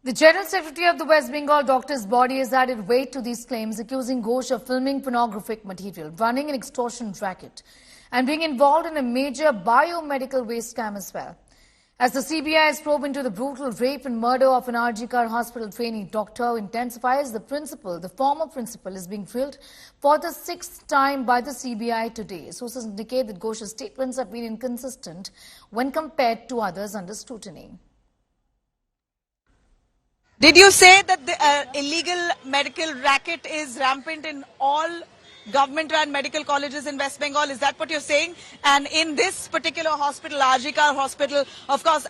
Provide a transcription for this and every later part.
The General Secretary of the West Bengal Doctors' Body has added weight to these claims, accusing Ghosh of filming pornographic material, running an extortion racket, and being involved in a major biomedical waste scam as well. As the CBI is probe into the brutal rape and murder of an RG hospital trainee doctor intensifies, the former principal, is being grilled for the sixth time by the CBI today. Sources indicate that Ghosh's statements have been inconsistent when compared to others under scrutiny. Did you say that the illegal medical racket is rampant in all government-run medical colleges in West Bengal? Is that what you're saying? And in this particular hospital, RG Hospital, of course,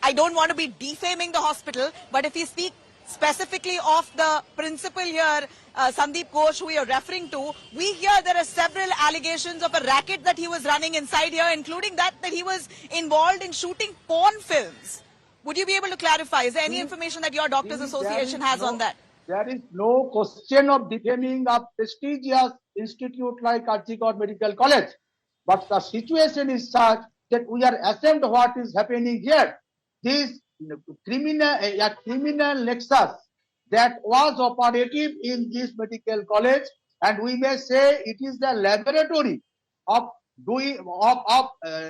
I don't want to be defaming the hospital, but if you speak specifically of the principal here, Sandip Ghosh, who you're referring to, we hear there are several allegations of a racket that he was running inside here, including that he was involved in shooting porn films. Would you be able to clarify? Is there any information that your Doctors Association has on that? There is no question of defaming a prestigious institute like RG Medical College. But the situation is such that we are ashamed of what is happening here. This criminal nexus that was operative in this medical college, and we may say it is the laboratory of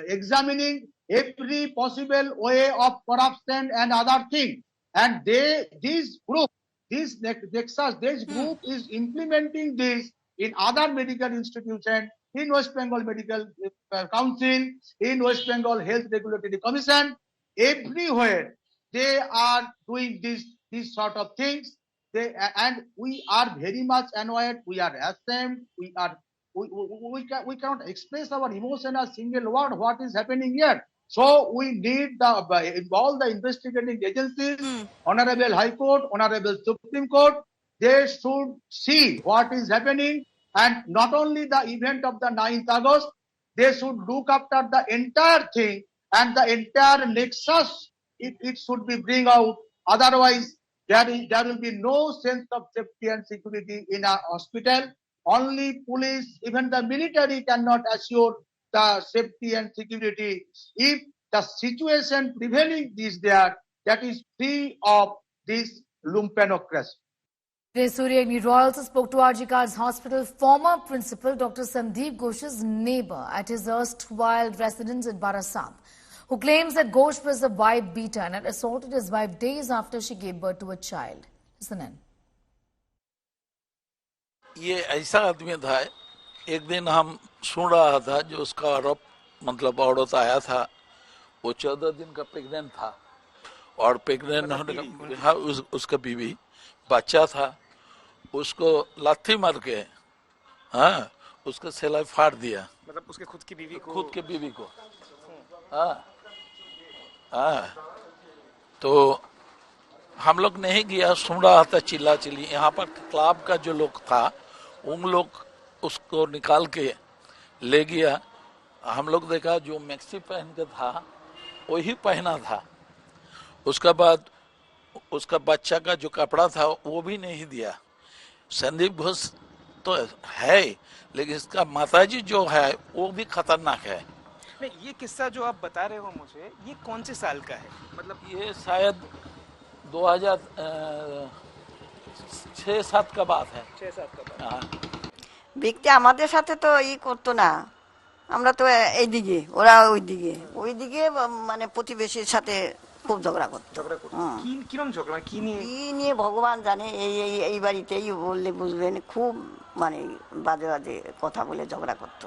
examining every possible way of corruption and other things. And this group is implementing this in other medical institutions, in West Bengal Medical Council, in West Bengal Health Regulatory Commission. Everywhere they are doing these sort of things. And we are very much annoyed. We are ashamed. We cannot express our emotion a single word. What is happening here? So we need involve the investigating agencies, Honorable High Court, Honorable Supreme Court. They should see what is happening, and not only the event of the 9th August, they should look after the entire thing and the entire nexus. It should be bring out. Otherwise, there will be no sense of safety and security in a hospital. Only police, even the military cannot assure the safety and security if the situation prevailing is there that is free of this lumpenocracy. Surya Agni Roy also spoke to RG Hospital former principal Dr. Sandip Ghosh's neighbour at his erstwhile residence in Barasat, who claims that Ghosh was a wife beater and had assaulted his wife days after she gave birth to a child. Listen in. ये ऐसा आदमी था, एक दिन हम सुन रहा था जो उसका आरोप मतलब औरत आया था, वो 14 दिन का प्रेग्नेंट था और प्रेग्नेंट होने का उसका बीवी बच्चा था, उसको लाठी मार के उसका सेलाई फाड़ दिया, मतलब उसके खुद की बीवी को तो हम लोग नहीं गया, सुन रहा था चिल्ला चिल्ली। यहाँ पर क्लब का जो लोग था उन लोग उसको निकाल के ले गया। हम लोग देखा जो मैक्सी पहन के था वही पहना था। उसका बाद उसका बच्चा का जो कपड़ा था वो भी नहीं दिया। संदीप घोष तो है, लेकिन इसका माताजी जो है वो भी खतरनाक है। नहीं, ये किस्सा जो आप बता रहे हो मुझे, ये कौन से साल का है? मतलब ये शायद 2006-07 का बात है। 6-7 का बात। ব্যক্তি আমাদের সাথে তো করতো না, আমরা তো এইদিকে ওরা ওইদিকে মানে প্রতিবেশীর সাথে খুব ঝগড়া করতো। কিরকম ঝগড়া, কি নিয়ে ভগবান জানে। এই বাড়িতেই বললে বুঝবেন, খুব মানে বাজে বাজে কথা বলে ঝগড়া করতো।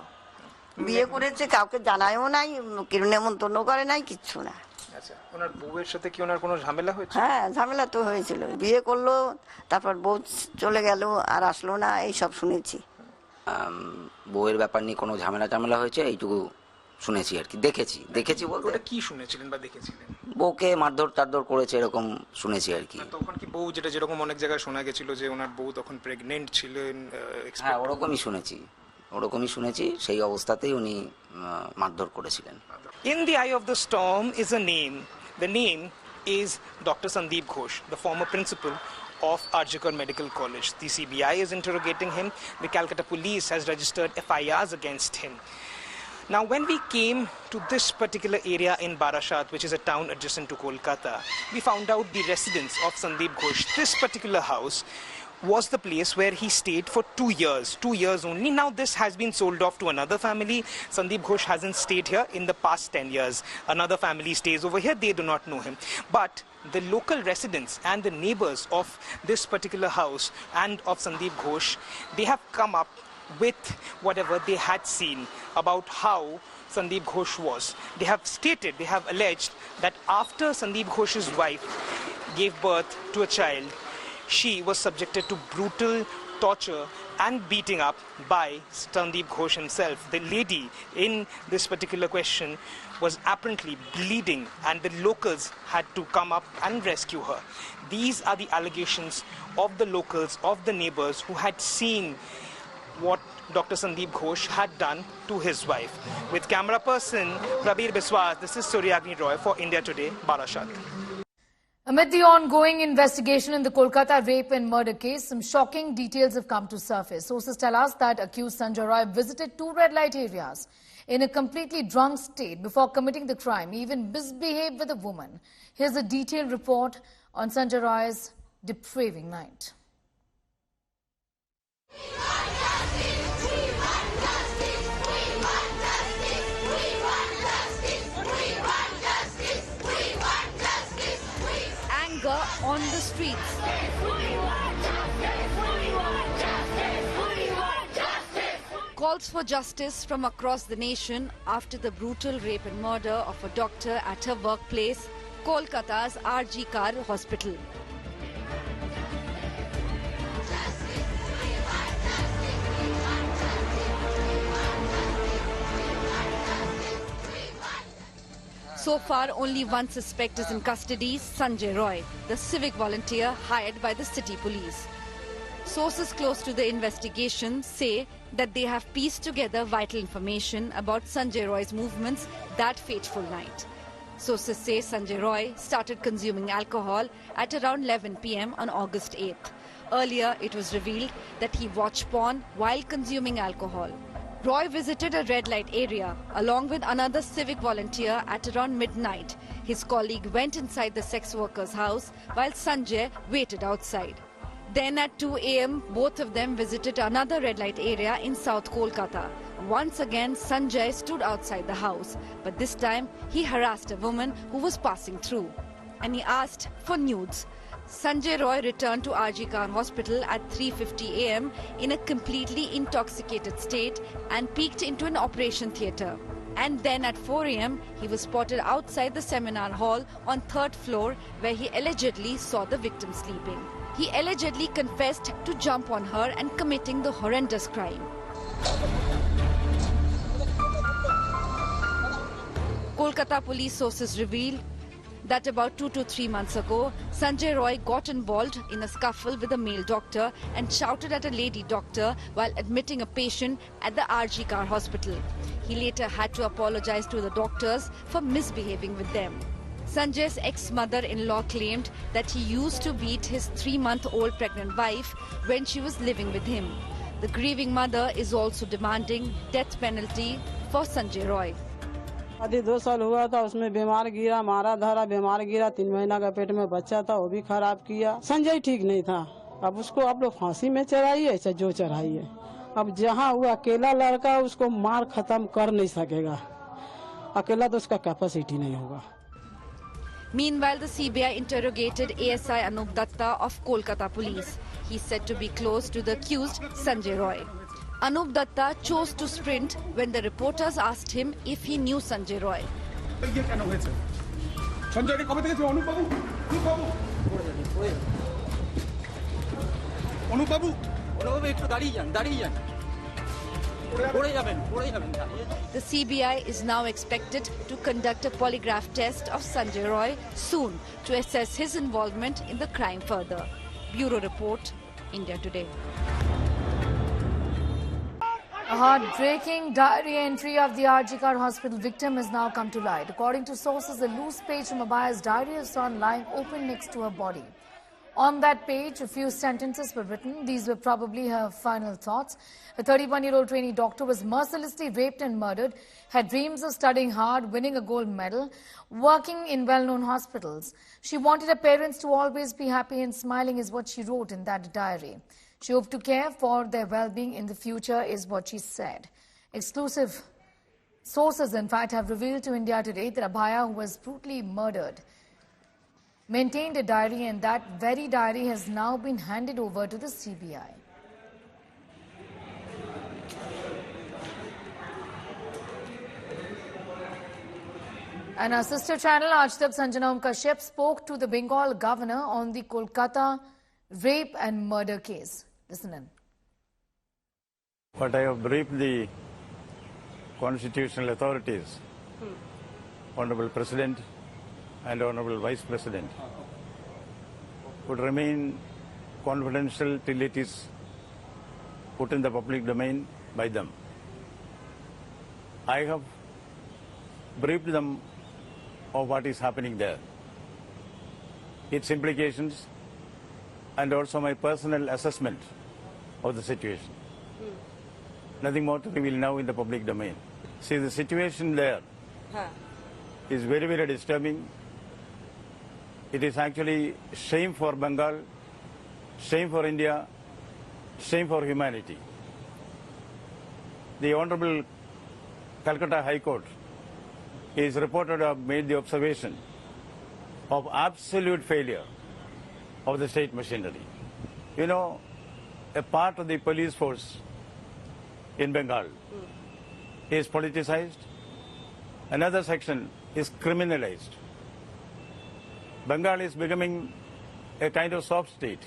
বিয়ে করেছে, কাউকে জানায়ও নাই, কেউ নেমন্তন্ন করে নাই, কিচ্ছু না। আচ্ছা, ওনার বউয়ের সাথে কি ওনার কোনো ঝামেলা হয়েছে? হ্যাঁ, ঝামেলা তো হয়েছিল। বিয়ে করলো, তারপর বউ চলে গেল, আর আসলো না, এই সব শুনেছি। বউয়ের ব্যাপার নিয়ে কোনো ঝামেলা হয়েছে এইটুকু শুনেছি আর কি, দেখেছি বলতে। ওটা কি শুনেছিলেন বা দেখেছিলেন? বউকে মারধর করেছে এরকম শুনেছি আর কি। তখন কি বউ, যেরকম অনেক জায়গায় শোনা গেছিল যে ওনার বউ তখন প্রেগনেন্ট ছিলেন? হ্যাঁ, ওরকমই শুনেছি, সেই অবস্থাতেই উনি মারধর করেছিলেন। In the eye of the storm is a name. The name is Dr. Sandip Ghosh, the former principal of RG Medical College. The CBI is interrogating him. The Calcutta police has registered FIRs against him. Now, when we came to this particular area in Barashat, which is a town adjacent to Kolkata, we found out the residence of Sandip Ghosh. This particular house was the place where he stayed for 2 years only. Now this has been sold off to another family. Sandip Ghosh hasn't stayed here in the past 10 years. Another family stays over here. They do not know him. But the local residents and the neighbors of this particular house and of Sandip Ghosh, they have come up with whatever they had seen about how Sandip Ghosh was. They have stated, they have alleged that after Sandip Ghosh's wife gave birth to a child, she was subjected to brutal torture and beating up by Sandip Ghosh himself. The lady in this particular question was apparently bleeding and the locals had to come up and rescue her. These are the allegations of the locals, of the neighbors who had seen what Dr. Sandip Ghosh had done to his wife. With camera person Prabir Biswas, this is Sanjay Roy for India Today, Barashat. Amid the ongoing investigation in the Kolkata rape and murder case, some shocking details have come to surface. Sources tell us that accused Sanjay Roy visited 2 red light areas in a completely drunk state before committing the crime. He even misbehaved with a woman. Here's a detailed report on Sanjay Roy's depraving night. On the streets. Calls for justice from across the nation after the brutal rape and murder of a doctor at her workplace, Kolkata's RG Kar Hospital. So far, only one suspect is in custody, Sanjay Roy, the civic volunteer hired by the city police. Sources close to the investigation say that they have pieced together vital information about Sanjay Roy's movements that fateful night. Sources say Sanjay Roy started consuming alcohol at around 11 p.m. on August 8th. Earlier, it was revealed that he watched porn while consuming alcohol. Roy visited a red light area along with another civic volunteer at around midnight. His colleague went inside the sex worker's house while Sanjay waited outside. Then at 2 a.m., both of them visited another red light area in South Kolkata. Once again, Sanjay stood outside the house, but this time he harassed a woman who was passing through and he asked for nudes. Sanjay Roy returned to RG Kar Hospital at 3:50 a.m. in a completely intoxicated state and peeked into an operation theatre. And then at 4 a.m. he was spotted outside the seminar hall on 3rd floor where he allegedly saw the victim sleeping. He allegedly confessed to jump on her and committing the horrendous crime. Kolkata police sources reveal that about 2 to 3 months ago, Sanjay Roy got involved in a scuffle with a male doctor and shouted at a lady doctor while admitting a patient at the RG Kar Hospital. He later had to apologize to the doctors for misbehaving with them. Sanjay's ex-mother-in-law claimed that he used to beat his 3-month-old pregnant wife when she was living with him. The grieving mother is also demanding death penalty for Sanjay Roy. शादी 2 साल हुआ था, उसमें बीमार गिरा, मारा धारा, बीमार गिरा, 3 महीना का पेट में बच्चा था, वो भी खराब किया। संजय ठीक नहीं था। अब उसको आप लोग फांसी में चढ़ाइए, चाहे जो चढ़ाइए। अब जहाँ वो अकेला लड़का उसको मार खत्म कर नहीं सकेगा। अकेला तो उसका कैपेसिटी नहीं होगा। Meanwhile, the CBI interrogated ASI Anup Datta of Kolkata police. He said to be close to the accused Sanjay Roy. Anup Datta chose to sprint when the reporters asked him if he knew Sanjay Roy. The CBI is now expected to conduct a polygraph test of Sanjay Roy soon to assess his involvement in the crime further. Bureau Report, India Today. A heartbreaking diary entry of the RG Kar Hospital victim has now come to light. According to sources, a loose page from Abaya's diary is found lying open next to her body. On that page, a few sentences were written. These were probably her final thoughts. A 31-year-old trainee doctor was mercilessly raped and murdered, had dreams of studying hard, winning a gold medal, working in well-known hospitals. She wanted her parents to always be happy and smiling is what she wrote in that diary. She hoped to care for their well-being in the future is what she said. Exclusive sources, in fact, have revealed to India Today that Abhaya, who was brutally murdered, maintained a diary, and that very diary has now been handed over to the CBI. And our sister channel, Aaj Sanjana Kashyap, spoke to the Bengal governor on the Kolkata rape and murder case. Listen in. But I have briefed the constitutional authorities, Honorable President and Honorable Vice President, would remain confidential till it is put in the public domain by them. I have briefed them of what is happening there, its implications, and also my personal assessment of the situation. Nothing more to reveal now in the public domain. See, the situation there is very, very disturbing. It is actually shame for Bengal, shame for India, shame for humanity. The Honorable Calcutta High Court is reported to have made the observation of absolute failure of the state machinery. You know, a part of the police force in Bengal is politicized, another section is criminalized. Bengal is becoming a kind of soft state.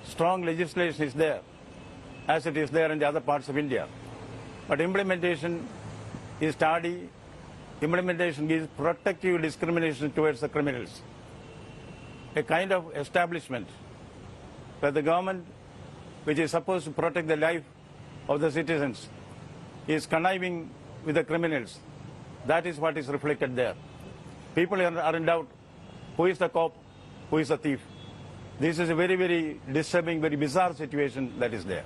Strong legislation is there, as it is there in the other parts of India. But implementation is tardy. Implementation gives protective discrimination towards the criminals. A kind of establishment where the government, which is supposed to protect the life of the citizens, is conniving with the criminals. That is what is reflected there. People are in doubt. Who is the cop? Who is the thief? This is a very, very disturbing, very bizarre situation that is there.